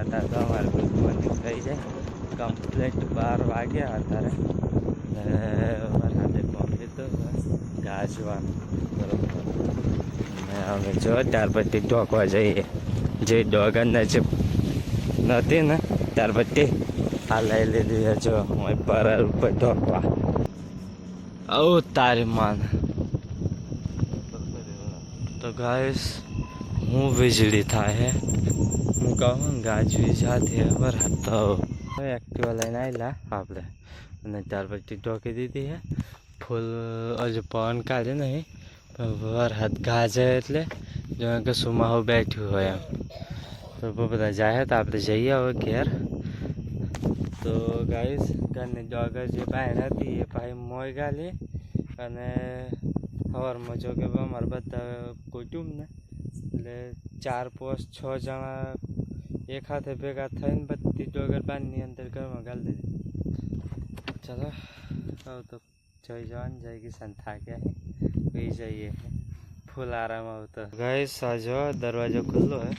અત્યારે તો અમારે ગુડ મોર્નિંગ થઈ જાય કમ્પ્લીટ 12 વાગ્યા અત્યારે વરસાદે પહોંચી તો ગાજવાનું બરોબર ને અમે જો ત્યાર પછી ઢોકવા જઈએ જે ડોગર નજીક નથી ને ત્યાર પછી આ લઈ લીધી જો હું પર ઉપર ઢોકવા આવું તારી માન તો ગાઈસ હું વીજળી થાય હું કહું ને ગાજવી સાથે વરસાદ તો એક્ટિવા લઈને આવેલા આપણે અને ત્યાર પછી ઢોકી દીધી હે ફૂલ હજુ પવન કાઢે નહીં પણ વરસાદ ગાજે એટલે જો કે સુમાહું બેઠ્યું હોય એમ તો બધા જાય તો આપણે જઈએ હવે ઘેર તો ગાઈસ ઘરની ડોગર જે બહાર હતી એ ભાઈ મોય ગાલી અને સવારમાં જો કે અમારા બધા કુટુંબ ને એટલે 4-5-6 જણા એક હાથે ભેગા થઈને બધી ડોગર બાંધની અંદર ઘરમાં ગાળી દીધી ચલો હવે તો જઈ જવાનું જઈ કિસાન થાક્યા પી જઈએ ફૂલ આરામ આવતો ગાઈસ જો દરવાજો ખુલ્લો હે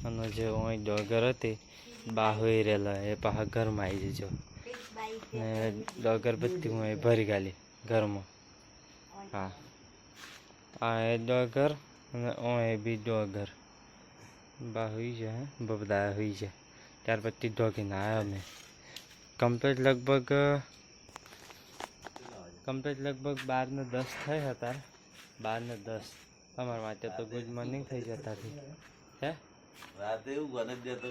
અને જે અહીં ડોગર હતી બાહોઈ રહેલો એ પાછા ઘરમાં આવી જજો ને ડોગર બધી હું ભરી ગાલી ઘરમાં હા આ એ ડોગર અને ઓય બી ડોગર બા હોઈ છે બધા હોઈ છે ત્યાર પછી ઢોકીને આવ્યો મેં કમ્પ્લીટ લગભગ 12:10 થઈ હતા 12:10 તમારા માટે તો ગુડ મોર્નિંગ થઈ જતા હતી હે રાતે એવું બને જતો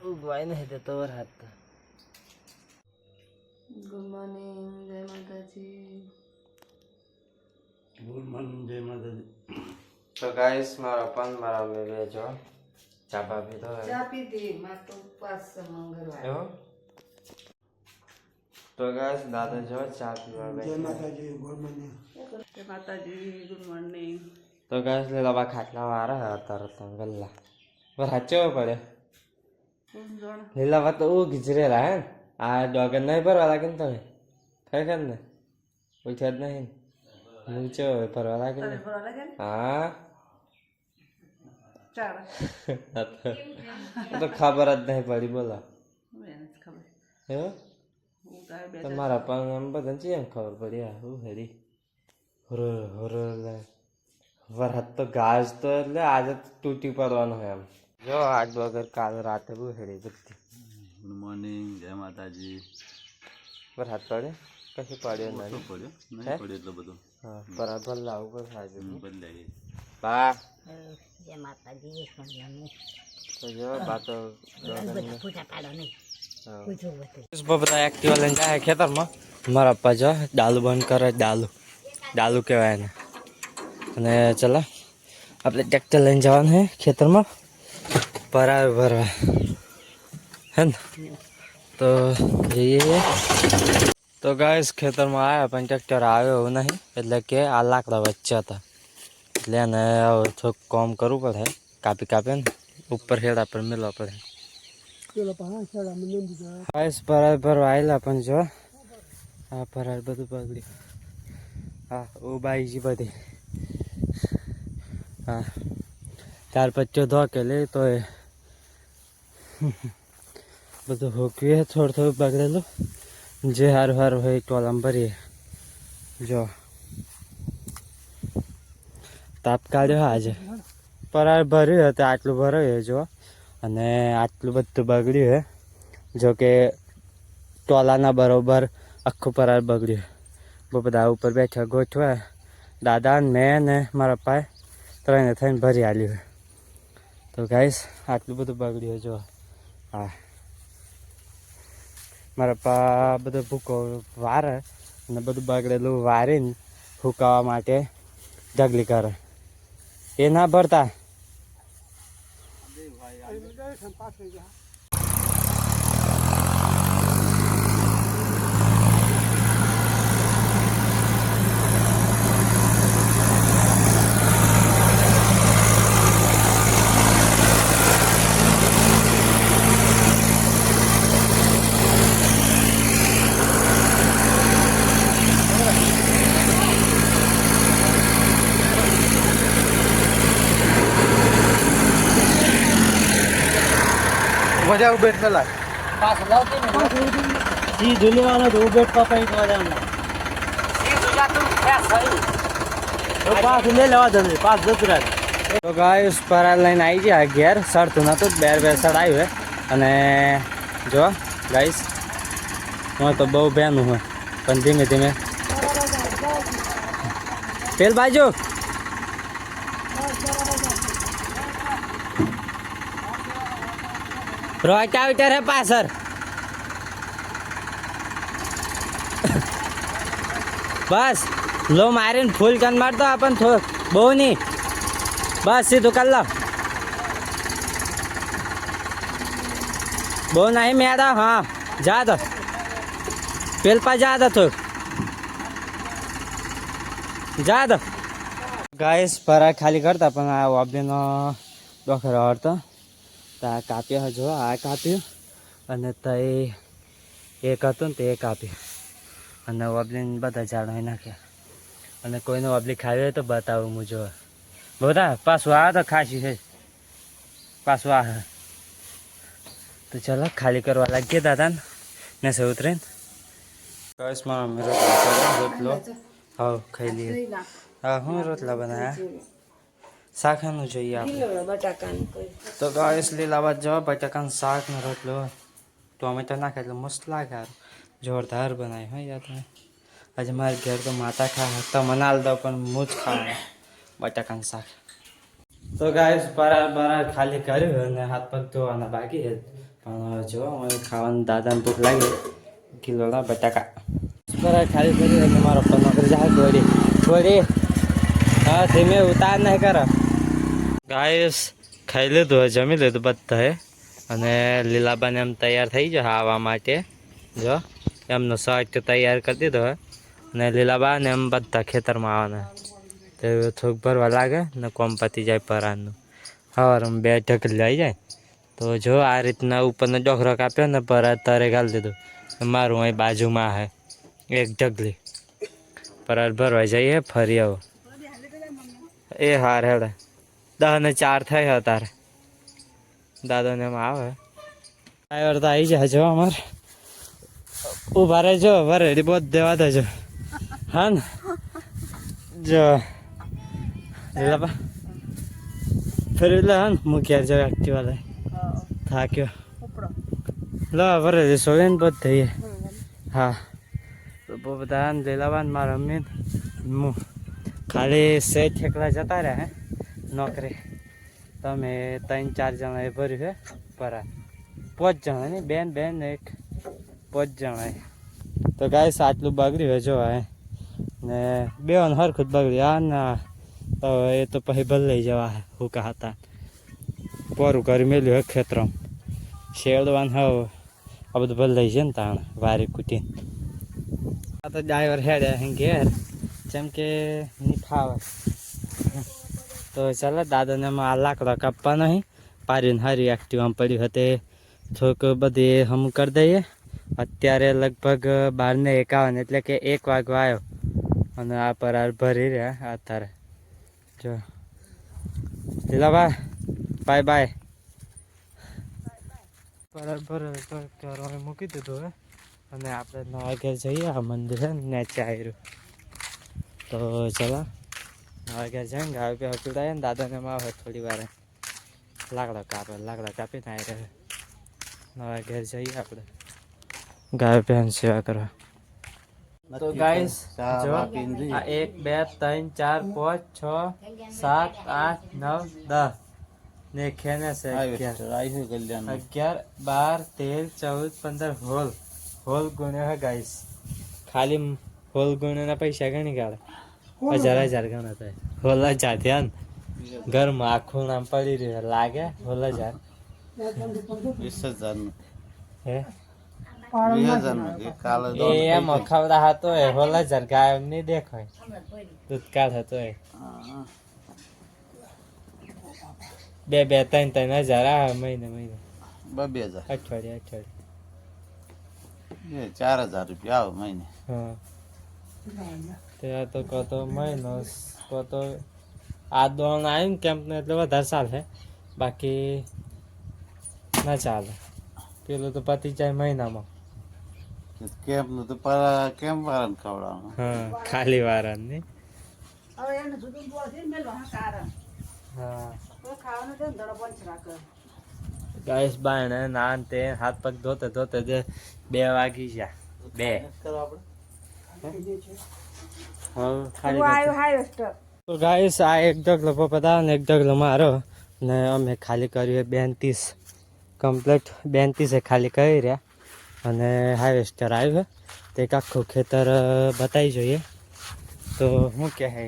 ઉગવાય નહીં તો વરસાદ તો ગુડ મોર્નિંગ જય માતાજી ગુડ મોર્નિંગ જય માતાજી તો ગાઈસ મારા પણ મારા બેબે જો ચા પીધો ચા પીધી માર તો ઉપવાસ મંગળવાર તો ગાઈસ દાદા જો ચા પીવા બેઠા જય માતાજી ગુડ મોર્નિંગ જય માતાજી ગુડ મોર્નિંગ તો ગાઈસ લેલા ખાટલા વાળા અત્યારે તો ગલ્લા પર હાચો પડે લીલા તો ગીજરેલા હે આ ડોગર નહીં ભરવા લાગે ને તમે ખરેખર ને પૂછ્યા જ નહીં નીચે ભરવા લાગે ને હા તો ખબર જ નહીં પડી બોલો તમારા પણ એમ બધા છે એમ ખબર પડી હું હેરી વરસાદ તો ગાજ તો એટલે આજે તૂટી પડવાનું હોય એમ જો આજ વગર કાલ રાતે બહુ હેરી બધી ગુડ મોર્નિંગ જય માતાજી વરસાદ પડે કશું પડ્યો નહીં પડ્યો એટલો બધો હા બરાબર લાવું પણ સાજુ બદલાઈ બા જય માતાજી તો જો બા તો પૂજા પાડો નહીં બધા એક્ટિવા લઈને જાય ખેતરમાં મારા પપ્પા જો ડાલુ બંધ કરે ડાલુ કહેવાય એને અને ચલો આપણે ટ્રેક્ટર લઈને જવાનું હે ખેતરમાં ભરવા હે ને તો જઈએ તો ગાઈસ ખેતરમાં આવ્યા પણ ટ્રેક્ટર આવ્યો એવું નહીં એટલે કે આ લાકડા વચ્ચે હતા એટલે એને થોડુંક કામ કરવું પડે કાપી ને ઉપર હેડા પર મેળવા પડે ગાઈસ ભરવા આવેલા પણ જો આ ભરાર બધું બગડ્યું હા ઉબાઈ બધી હા ત્યાર પછી ધોકેલી તો એ બધું હોકવીએ થોડું બગડેલું જે હારું હોય ટોલામ ભરીએ જો તાપ કાઢ્યો આજે પરાર ભર્યું હતું આટલું ભરાયું જો અને આટલું બધું બગડ્યું હે જો કે ટોલાના બરોબર આખું પરાર બગડ્યું બહુ બધા ઉપર બેઠા ગોઠવા દાદા ને મેં ને મારા પાએ ત્રણે થઈને ભરી આલ્યું તો ગાઈસ આટલું બધું બગડ્યું જો હા મારા પપ્પા બધો ભૂકો વારે અને બધું બગડેલું વારીને ફૂંકાવા માટે ઢગલી કરે એ ના ભરતા મજા ઉભેટ ન લાગે પાસ લાવતી ને જી ધુલીવાનો તો ઉભેટ પપાઈ તો જાવ તો પાસ લે લેવા દે પાસ જતું રહે તો ગાઈસ પરાર લઈને આવી ગયા ઘેર સડતું નતું બેર સડ આવ્યું અને જો ગાઈસ હું તો બહુ બેનું હોય પણ ધીમે ધીમે પેલ બાજુ રોટાવેટર હે પાછળ બસ લો મારીને ફૂલ કન મારતો આપણ બહુ નહીં બસ સીધું કર લો બહુ નહીં મેડા હા જા દો પેલ પા જા દો થોડું જા દો ગાઈસ પરા ખાલી કરતા પણ આ વાબીનો ડોખરો હરતો તો આ કાપ્યો જો આ કાપ્યું અને તઈ એક હતું ને તે કાપ્યું અને વાબલીને બધા ઝાડો નાખ્યા અને કોઈને વાબલી ખાવી હોય તો બતાવું હું જો બધા પાછું આ તો ખાસી છે પાછું આ તો ચાલો ખાલી કરવા લાગીએ દાદાને ને સે ઉતરીને બસ મારા રોટલો હા ખાઈ લઈએ હા હું રોટલા બનાવ્યા શાકનું જોઈએ આપણે તો ગાઈસ લીલા બાદ જો બટાકાનું શાક ને રોટલો ટોમેટો નાખે એટલે મસ્ત લાગે જોરદાર બનાવી હોય યાર તમે આજે મારે ઘેર તો માતા ખા તો મનાલ દો પણ હું જ ખાવા બટાકાનું શાક તો ગાઈસ બરાબર ખાલી કર્યું અને હાથ પગ ધોવાના બાકી છે પણ જો હવે ખાવાનું દાદાને ભૂખ લાગી કિલોના બટાકા બરાબર ખાલી કર્યું એટલે મારો પપ્પા નોકરી જાય થોડી હા ધીમે ઉતાર નહીં કરો ગાઈસ ખાઈ લીધું જમી લીધું બધાએ અને લીલાબાને એમ તૈયાર થઈ જાય આવવા માટે જો એમનો શાક તૈયાર કરી દીધો હોય અને લીલાબાને એમ બધા ખેતરમાં આવવાના તો થોડુંક ભરવા લાગે ને કોમ પતી જાય પરારનું સવારમાં 2 ઢગલી આવી જાય તો જો આ રીતના ઉપરનો ડોખરો કાપ્યો ને પરાર તરે ગાળી દીધું મારું અહીં બાજુમાં હે 1 ઢગલી પરાર ભરવા જઈએ ફરી આવો એ હાર હેડે 10 ને 4 થઈ હતા તારે દાદાને એમાં આવે ડ્રાઈવર તો આવી જાય જો અમારે ઉભા રહેજો વરેડી બહુ દેવા દેજો હા ને જો લીલાબા ફરી લે હા ને મૂક્યા જો એક્ટિવા લઈ થાક્યો લો વરેડી સોળે ને બધું થઈએ હા તો બહુ બધા લીલાબા ને મારા મમ્મી હું ખાલી 6 ઠેકલા જતા રહ્યા હે નોકરી તમે 3-4 જણા એ ભર્યું છે પરા 5 જણા ને બેન એક 5 જણા તો ગાઈસ આટલું બગડ્યું હોય જો ને બેન હરખું બગડ્યું આ ના તો એ તો પછી ભલ લઈ જવા હુકા હતા પોરું કરી મેલ્યું હોય ખેતરમાં શેડવાન હવે આ બધું ભલ લઈ છે ને તાણ વારી કૂટીને આ તો ડ્રાઈવર હેડે ઘેર જેમ કે નહીં ફાવે તો ચાલો દાદાને આ લાકડો કાપવા નહીં પારીને હારી એક્ટિવામાં પડ્યું હતી થોડુંક બધી હમ કરી દઈએ અત્યારે લગભગ 12:51 એટલે કે 1 વાગવા આવ્યો અને આ પરાર ભરી રહ્યા અત્યારે જો લીલાબા બાય બાય પરાર ભરે તો ઘરે મૂકી દીધું હે અને આપણે નવા ઘેર જઈએ આ મંદિર છે ને નીચે આવ્યું તો ચાલો નવા ઘેર જઈને ગાય પે હકડાય ને દાદાને એમાં આવે થોડી વાર લાકડા કાપીને આવી રહે નવા ઘેર જઈએ આપણે ગાય ભેંસ સેવા કરવા તો ગાઈસ જો આ 1 2 3 4 5 6 7 8 9 10 ને ખેને છે 11 12 13 14 15 હોલ ગુણ્યો હે ગાઈસ ખાલી હોલ ગુણ્યોના પૈસા ગણી કાઢે 1000 ગણા થાય હોલ 1000 ધ્યાન ઘરમાં આખું નામ પડી રહ્યું લાગે હોલ 1000 20,000 હે એમ ખવડા હતો એ હોલ 1000 ગાય નહીં દેખાય દૂધ કાઢ હતો એ 2 3 હજાર આવે મહિને 2,000 અઠવાડિયે 4,000 રૂપિયા આવે મહિને હા ત્યાં તો કહો મહિનો કહો તો આ દોણ આવ્યું ને કેમ્પ ને એટલે વધારે ચાલે બાકી ના ચાલે પેલું તો પતી જાય મહિનામાં. કેમ નું તો કેમ વાળાને ખવડાવવાનું. હા ખાલી વારાની. હવે એને જુદું બોલથી મેલવા કારણ હા તો ખાવાનું તો ધડો બંધ રાખે. ગાઈસ બાયણે નાન તે હાથ પગ ધોતે ધોતે જે 2 વાગી ગયા. 2 કરો આપણે. હવે ખાલી હું કરતો. આવ્યો હાઈવેસ્ટર. તો ગાઈસ આ એક ઢગલો પપ્પા ને એક ઢગલો મારો ને અમે ખાલી કર્યું 32 કમ્પ્લીટ. 32 ખાલી કરી રહ્યા અને હાર્વેસ્ટર આવ્યું તે એક આખું ખેતર બતાવી જોઈએ. તો શું કહે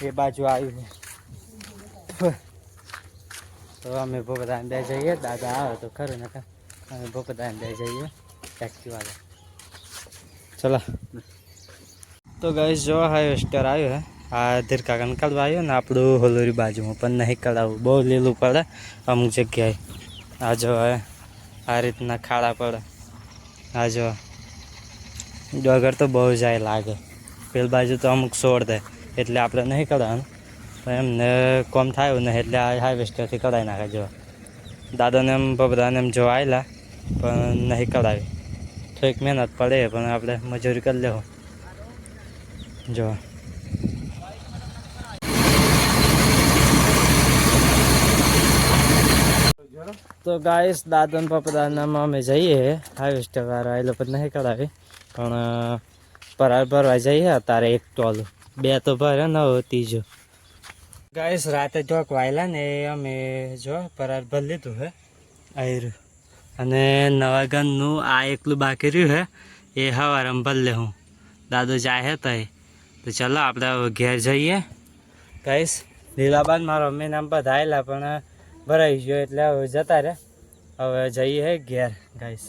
એ બાજુ આવ્યું છે. તો અમે ભોપદાન બે જઈએ. દાદા આવે તો ખરું ને અમે ભોપદાન બે જઈએ એક્ટિવા. ચલો તો ગાઈસ જો હાર્વેસ્ટર આવ્યું હે. આ ધીરકાકાને કાઢવા આવ્યો ને આપણું હોલોરી બાજુમાં પણ નહીં કઢાવવું, બહુ લીલું પડે અમુક જગ્યાએ. આ જો આ રીતના ખાડા પડે. આ જો ડગર તો બહુ જાય લાગે. પેલી બાજુ તો અમુક છોડ દે એટલે આપણે નહીં કઢાવવાનું. પણ એમને કોમ થાય ને એટલે આ હાર્વેસ્ટરથી કઢાવી નાખે. જો દાદાને એમ બધાને એમ જો આવેલા પણ નહીં કઢાવી. થોડીક મહેનત પડે પણ આપણે મજૂરી કરી લેવું. જો તો ગાઈસ દાદા ને પપ્પાદાનામાં અમે જઈએ. હાર્વેસ્ટર વાળો આવેલો પણ નહીં કઢાવી પણ પરાર ભરવા જઈએ. અત્યારે એક ટોલું 2 તો ભરે ન હોય ત્રીજો. ગાઈસ રાતે જોક વાયેલા ને અમે જો પરાર ભરી લીધું હે આયરું. અને નવા ગનનું આ એકલું બાકી રહ્યું હે એ હવારમાં ભરી લે હું. દાદો જાય તો ચાલો આપણે ઘેર જઈએ. ગાઈસ લીલાબાન મારો મેં નામ બધા આવેલા પણ ભરાઈ ગયો એટલે હવે જતા રહે. હવે જઈએ ઘેર ગાઈસ.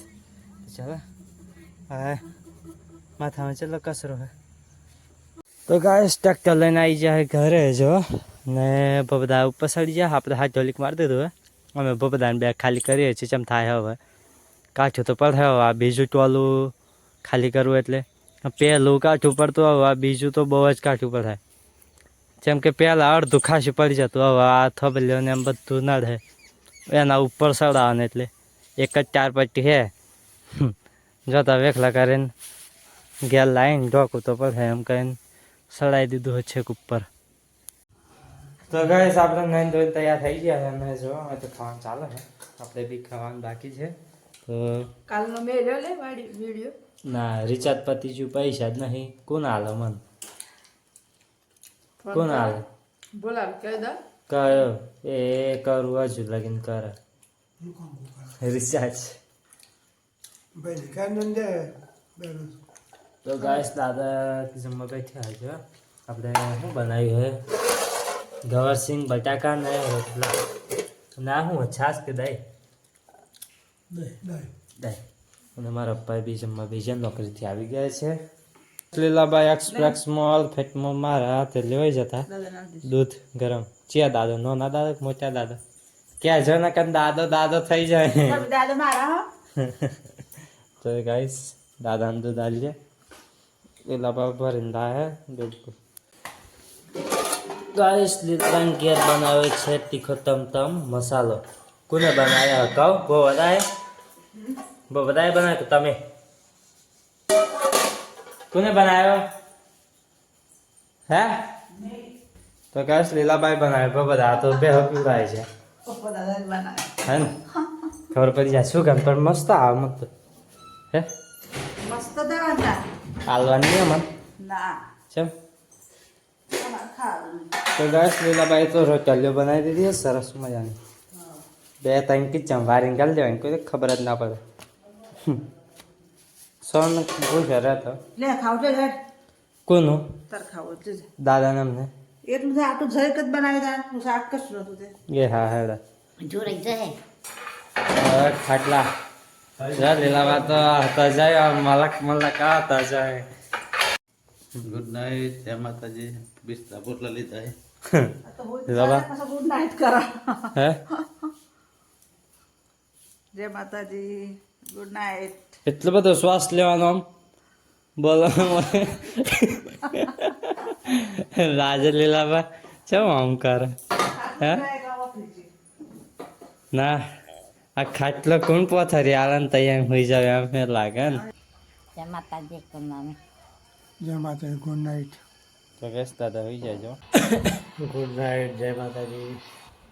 ચાલો હા માથામાં ચાલો કચરો હે. તો ગાઈસ ટ્રેક્ટર લઈને આવી જાય ઘરે જો ને બધા ઉપર ચડી જાય. આપણે હાથ ઢોલીક મારી દીધું હે. અમે બધાને બે ખાલી કરીએ છીએ. ચમ થાય હવે કાઠું તો પડે. હવે આ બીજું ટોલું ખાલી કરવું એટલે પહેલું કાઠું પડતું. હવે આ બીજું તો બહુ જ કાઠું પડે. જેમ કે પહેલાં અડધું ખાસી પડી જતું. હવે આ થબલ્યોને એમ બધું નડે એના ઉપર ચડાવવાનું એટલે એક જ 4 પટ્ટી છે. જોતા વેખલા કરીને ઘેર લાવીને ઢોકું તો પડે એમ કહીને ચડાવી દીધું છે ઉપર. તો ગાઈસ આપણે નાઈને ધોઈને તૈયાર થઈ ગયા છે. અને જો હવે તો ખાવાનું ચાલે છે. આપણે બી ખાવાનું બાકી છે. તો કાલનો મેલ્યો લે વાડી વિડિયો. ના રિચાર્જ પતી ગયું, પૈસા જ નહીં. કોણ હાલે મન? કોણ હાલે? બોલાવ કહી દો. કયો એ કરું હજુ લગીન કરે રિચાર્જ. તો ગાઈસ દાદા જમવા બેઠા છે. આપણે શું બનાવ્યું છે? ગવરસિંગ બટાકા ને રોટલા. ના હું છાસ કે દહીં? દહીં. અને મારા પપ્પા બી જમવા બીજા નોકરીથી આવી ગયા છે. લીલાબાઈ એક્સપ્રેસ મોલ ફેટમાં મારા હાથે લેવાઈ જતા દૂધ ગરમ. ચિયા દાદો? નાના દાદો કે મોટા દાદો? ક્યાં જો ને કન દાદો દાદો થઈ જાય. દાદા મારા તો ગાઈસ દાદાને દૂધ આલીએ. લીલાબા ભરીને લાવે દૂધ. ગાઈસ લીલાબાઈ ઘેર બનાવે છે તીખો તમ મસાલો. કોને બનાવ્યા કહો? બહુ બધાએ બનાવ્યો કે તમે? કોને બનાવ્યો હે? તો ગાઈસ લીલાબાઈ બનાવ્યો. બધા તો બે પીવડાય છે પપ્પા દાદા બનાવે હે ને? ખબર પડી જાય શું કામ પણ મસ્ત આવે મત હે મસ્ત દાદા હાલવાની નહીં મન ના ચમ. ખાવાનું તો ગાઈસ લીલાબાઈ તો રોટલીઓ બનાવી દીધી સરસ મજાની. 2-3 કિચન વારીને ગાળી દેવાની, કોઈ ખબર જ ના પડે. સોન ભૂખ્યા રહેતો. લે ખાવ છે હેડ કોનું? તાર ખાવો છે દાદાને અમને એટલું છે. આટલું જરીક જ બનાવી દે. હું શાક કશું નતું તે એ હા હેડા જોરાઈ જાય. ખાટલા લીલાબા તો હતા જાય. મલક હતા જાય. Good night. જય માતાજી. બિસ્તરા પોટલા લીધા હે. લીલાબા ગુડ નાઇટ કરા. હે જય માતાજી. Good night. એટલો બધો શ્વાસ લેવાનો આમ બોલો. રાજા લીલાબા ચમ આમ કરે હે? ના આ ખાટલો કોણ પોથરી આલન તૈયાર હોઈ જાય એમ ફેર લાગે ને જય માતાજી કમામે જય માતાજી ગુડ નાઇટ તો ગેસ દાદા હોઈ જાયજો ગુડ નાઇટ જય માતાજી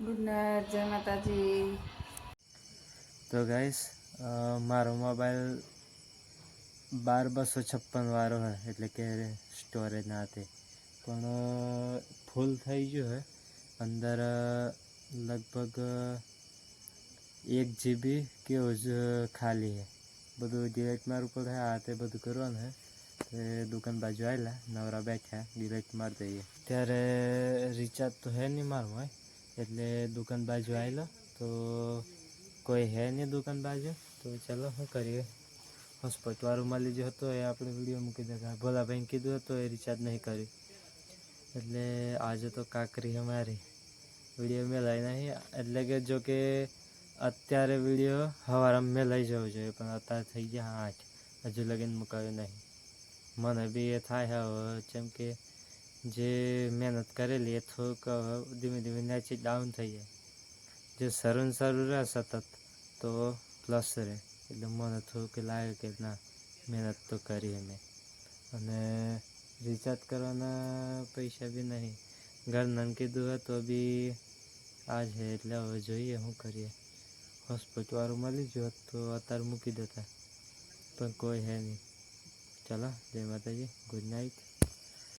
ગુડ નાઇટ જય માતાજી તો ગાઈસ મારો મોબાઈલ 12256 વાળો હે એટલે કે સ્ટોરેજ ના હતી પણ ફૂલ થઈ ગયું હે અંદર લગભગ 1 GB કેવું જ ખાલી હે બધું ડિલીટ મારવું પડે આ તે બધું કરવાનું હે તે દુકાન બાજુ આવેલા નવરા બેઠા ડિલીટ મારી દઈએ ત્યારે રિચાર્જ તો હે નહીં મારું હોય એટલે દુકાન બાજુ આવેલો તો કોઈ હે નહીં દુકાન બાજુ તો ચાલો શું કરીએ હોસ્પિટલ વાળું મળી ગયો હતો એ આપણે વિડીયો મૂકી દેતા ભોલાભાઈને કીધું હતું એ રિચાર્જ નહીં કર્યું એટલે આજે તો કાકરી અમારી વિડીયો મેં લઈ નહીં એટલે કે જો કે અત્યારે વિડીયો સવારમાં મેં લઈ જવું જોઈએ પણ અત્યારે થઈ ગયા 8 હજુ લગીને મુકાયું નહીં મને બી એ થાય હવે જેમ કે જે મહેનત કરેલી એ થોડુંક ધીમે ધીમે નીચે ડાઉન થઈ જાય જે સારું રહે સતત તો પ્લસ રહે એટલે મને થોડુંક લાગે કે ના મહેનત તો કરી મેં અને રિચાર્જ કરવાના પૈસા બી નહીં ઘરનાને કીધું હોય તો બી આ છે એટલે હવે જોઈએ શું કરીએ હોસ્પિટલ વાળું મળી ગયું તો અત્યારે મૂકી દેતા પણ કોઈ હે નહીં ચાલો જય માતાજી ગુડ નાઇટ